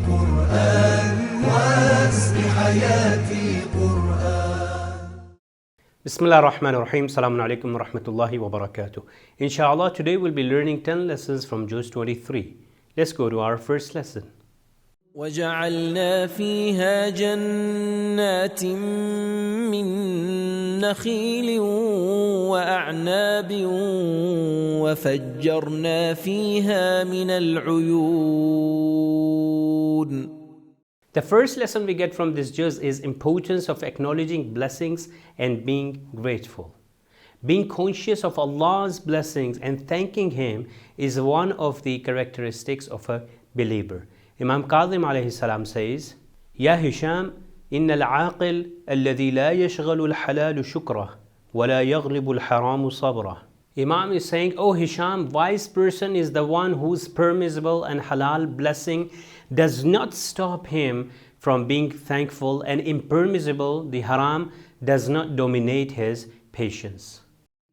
قرآن واسق حياتي قرآن. Bismillah ar-Rahman ar-Rahim. Assalamu alaikum wa rahmatullahi wa barakatuh. Inshallah, today we'll be learning 10 lessons from Juz 23. Let's go to our first lesson. وَجَعَلْنَا فِيهَا جَنَّاتٍ مِّن نَخِيلٍ وَأَعْنَابٍ وَفَجَّرْنَا فِيهَا مِنَ الْعُيُونِ. The first lesson we get from this juz is importance of acknowledging blessings and being grateful. Being conscious of Allah's blessings and thanking Him is one of the characteristics of a believer. Imam Kazim alayhi salam says, Ya Hisham, inna al-aqil alladhi la yashghalu al-halalu shukrah wa la yaghlibu al-haramu sabrah. Imam is saying, oh Hisham, wise person is the one whose permissible and halal blessing does not stop him from being thankful, and impermissible, the haram, does not dominate his patience.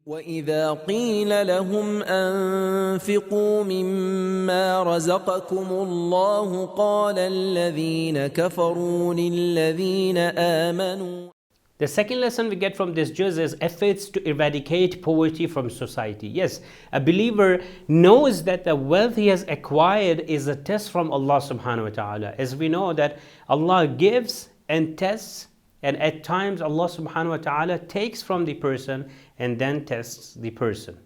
وَإِذَا قِيلَ لَهُمْ أَنفِقُوا مِمَّا رَزَقَكُمُ اللَّهُ قَالَ الَّذِينَ كَفَرُوا لِلَّذِينَ آمَنُوا. The second lesson we get from this juz is efforts to eradicate poverty from society. Yes, a believer knows that the wealth he has acquired is a test from Allah subhanahu wa ta'ala. As we know that Allah gives and tests, and at times Allah subhanahu wa ta'ala takes from the person and then tests the person.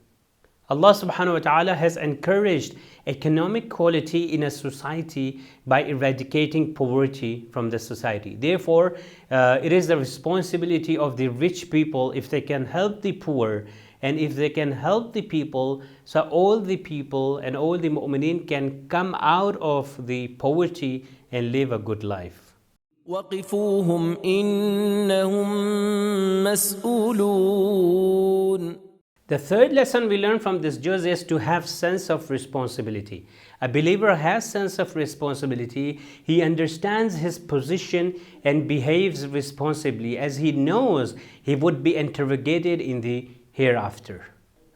Allah subhanahu wa ta'ala has encouraged economic quality in a society by eradicating poverty from the society. Therefore, it is the responsibility of the rich people, if they can help the poor and if they can help the people, so all the people and all the mu'mineen can come out of the poverty and live a good life. وَقِفُوهُمْ إِنَّهُمْ مَسْئُولُونَ. The third lesson we learn from this juz is to have sense of responsibility. A believer has sense of responsibility. He understands his position and behaves responsibly, as he knows he would be interrogated in the hereafter.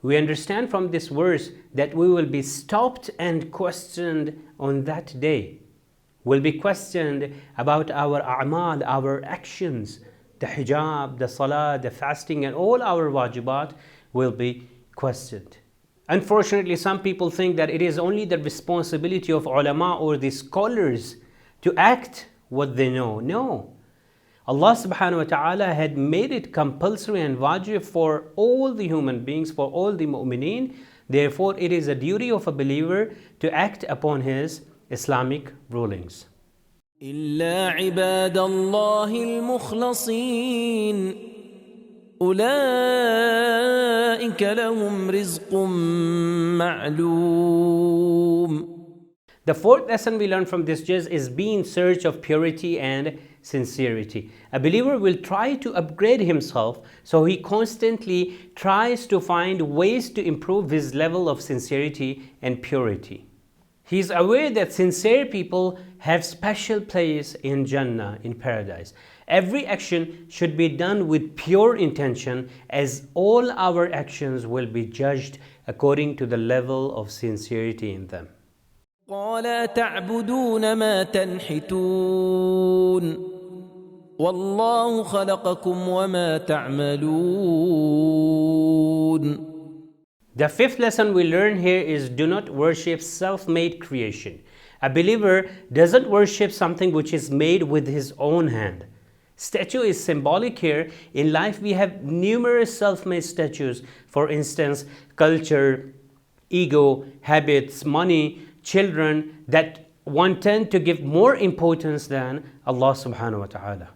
We understand from this verse that we will be stopped and questioned on that day. We'll be questioned about our a'mal, our actions, the hijab, the salah, the fasting, and all our wajibat will be questioned. Unfortunately, some people think that it is only the responsibility of ulama or the scholars to act what they know. No. Allah subhanahu wa ta'ala had made it compulsory and wajib for all the human beings, for all the mu'mineen. Therefore, it is a duty of a believer to act upon his Islamic rulings. إِلَّا عِبَادَ اللَّهِ الْمُخْلَصِينَ أُولَئِكَ لَهُمْ رِزْقٌ مَعْلُومٌ. The fourth lesson we learn from this juz is be in search of purity and sincerity. A believer will try to upgrade himself, so he constantly tries to find ways to improve his level of sincerity and purity. He is aware that sincere people have special place in Jannah, in paradise. Every action should be done with pure intention, as all our actions will be judged according to the level of sincerity in them. قَالَ تَعْبُدُونَ مَا تَنْحِتُونَ وَاللَّهُ خَلَقَكُمْ وَمَا تَعْمَلُونَ. The fifth lesson we learn here is do not worship self-made creation. A believer doesn't worship something which is made with his own hand. Statue is symbolic here. In life we have numerous self-made statues. For instance, culture, ego, habits, money, children, that one tend to give more importance than Allah subhanahu wa ta'ala.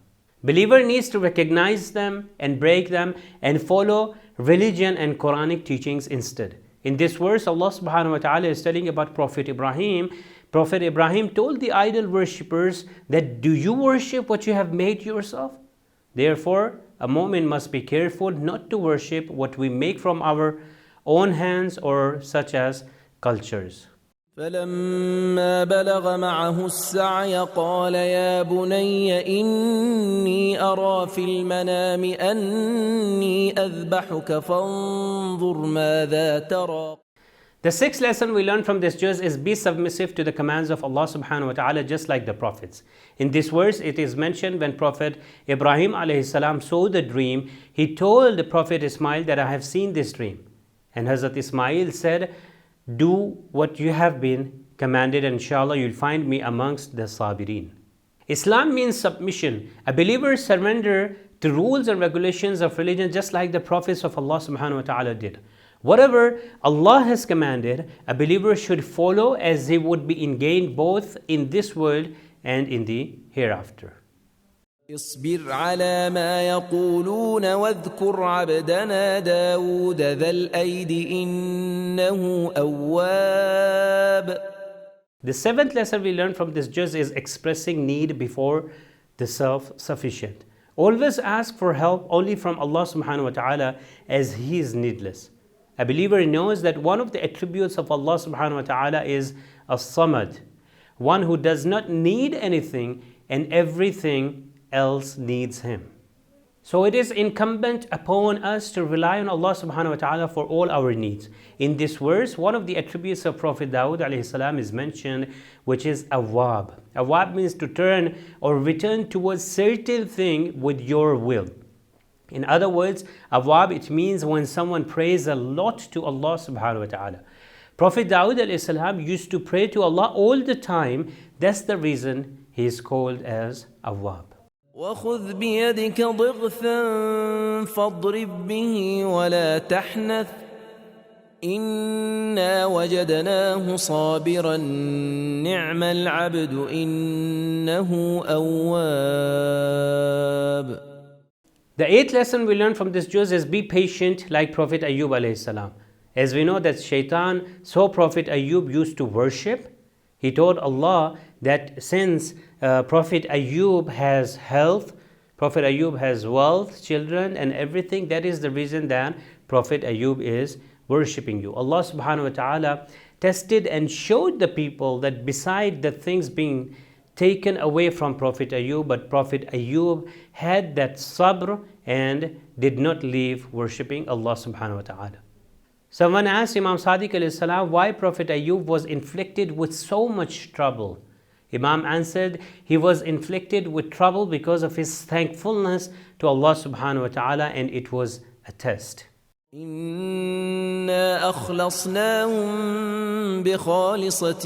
Believer needs to recognize them and break them and follow religion and Quranic teachings instead. In this verse, Allah subhanahu wa ta'ala is telling about Prophet Ibrahim. Prophet Ibrahim told the idol worshippers that, do you worship what you have made yourself? Therefore, a mu'min must be careful not to worship what we make from our own hands or such as cultures. فلما بلغ معه السعي قال يا بني إني أرى في المنام أني أذبحك فانظر ماذا ترى. The sixth lesson we learn from this juz is be submissive to the commands of Allah subhanahu wa ta'ala, just like the prophets. In this verse, it is mentioned when Prophet Ibrahim alayhi salam saw the dream, he told the Prophet Ismail that I have seen this dream. And Hazrat Ismail said, do what you have been commanded, and inshallah you'll find me amongst the sabirin. Islam means submission. A believer surrender to rules and regulations of religion just like the prophets of Allah subhanahu wa ta'ala did. Whatever Allah has commanded, a believer should follow as he would be in gain both in this world and in the hereafter. اصبر على ما يقولون واذكر عبدنا داود ذا الأيد إنه أواب. The seventh lesson we learn from this juz is expressing need before the self-sufficient. Always ask for help only from Allah subhanahu wa ta'ala, as He is needless. A believer knows that one of the attributes of Allah subhanahu wa ta'ala is as-samad, one who does not need anything and everything else needs Him. So it is incumbent upon us to rely on Allah subhanahu wa ta'ala for all our needs. In this verse, one of the attributes of Prophet Dawud alayhi salam is mentioned, which is awwab. Awwab means to turn or return towards certain thing with your will. In other words, awwab, it means when someone prays a lot to Allah subhanahu wa ta'ala. Prophet Dawud alayhi salam used to pray to Allah all the time. That's the reason he is called as awwab. وخذ بيدك ضغثا فاضرب به ولا تحنث إنا وجدناه صابرا نعم العبد إنه أواب. The eighth lesson we learn from this juz is be patient like Prophet Ayyub alayhi salam. As we know that Shaitan saw Prophet Ayyub used to worship, he told Allah that since Prophet Ayyub has health, Prophet Ayyub has wealth, children and everything, that is the reason that Prophet Ayyub is worshipping you. Allah subhanahu wa ta'ala tested and showed the people that beside the things being taken away from Prophet Ayyub, but Prophet Ayyub had that sabr and did not leave worshipping Allah subhanahu wa ta'ala. Someone asked Imam Sadiq alayhi salam why Prophet Ayyub was inflicted with so much trouble. Imam answered, he was inflicted with trouble because of his thankfulness to Allah subhanahu wa ta'ala, and it was a test. إنا أخلصناهم بخالصة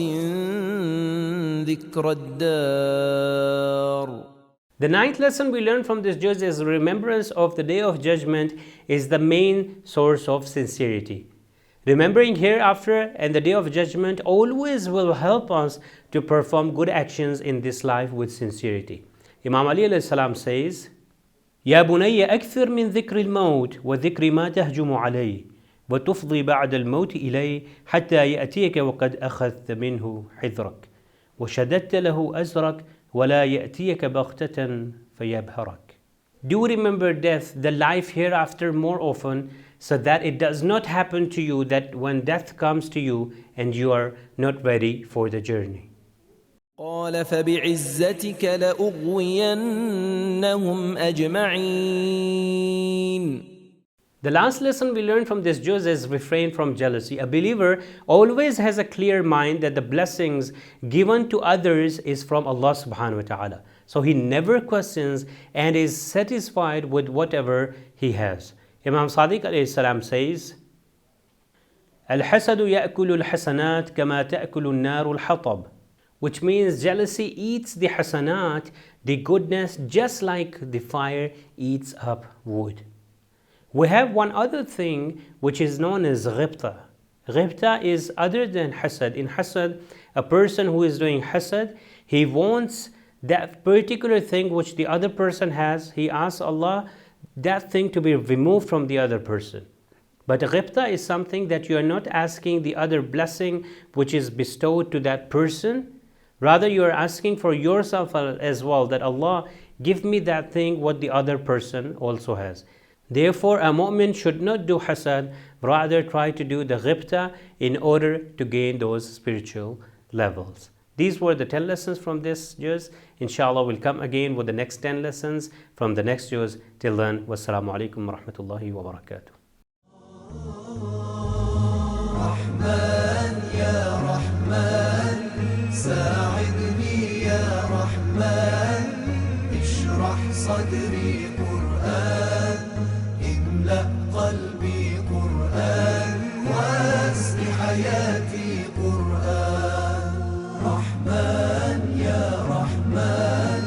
ذكر الدار. The ninth lesson we learn from this juz is remembrance of the Day of Judgment is the main source of sincerity. Remembering hereafter and the Day of Judgment always will help us to perform good actions in this life with sincerity. Imam Ali alayhi salam says, يا بني أكثر من ذكر الموت وذكر ما تهجم عليه وتفضي بعد الموت إليه حتى يأتيك وقد أخذت منه حذرك وشددت له أزرك ولا يأتيك بغتة فيبهرك. Do remember death, the life hereafter, more often, so that it does not happen to you that when death comes to you and you are not ready for the journey. قال فبعزتك لأغوينهم أجمعين. The last lesson we learn from this juz is refrain from jealousy. A believer always has a clear mind that the blessings given to others is from Allah subhanahu wa ta'ala. So he never questions and is satisfied with whatever he has. Imam Sadiq alayhi salam says, الحسد يأكل الحسنات كما تأكل النار الحطب, which means jealousy eats the hasanat, the goodness, just like the fire eats up wood. We have one other thing which is known as ghibta. Ghibta is other than hasad. In hasad, a person who is doing hasad, he wants that particular thing which the other person has, he asks Allah that thing to be removed from the other person. But ghibta is something that you are not asking the other blessing which is bestowed to that person. Rather, you are asking for yourself as well, that Allah give me that thing what the other person also has. Therefore, a mu'min should not do hasad, rather try to do the ghibta in order to gain those spiritual levels. These were the 10 lessons from this juz. Inshallah, we'll come again with the next 10 lessons from the next juz. Till then, wassalamu alaikum wa rahmatullahi wa barakatuh. يملأ قلبي قرآن واسق حياتي قرآن. رحمن يا رحمن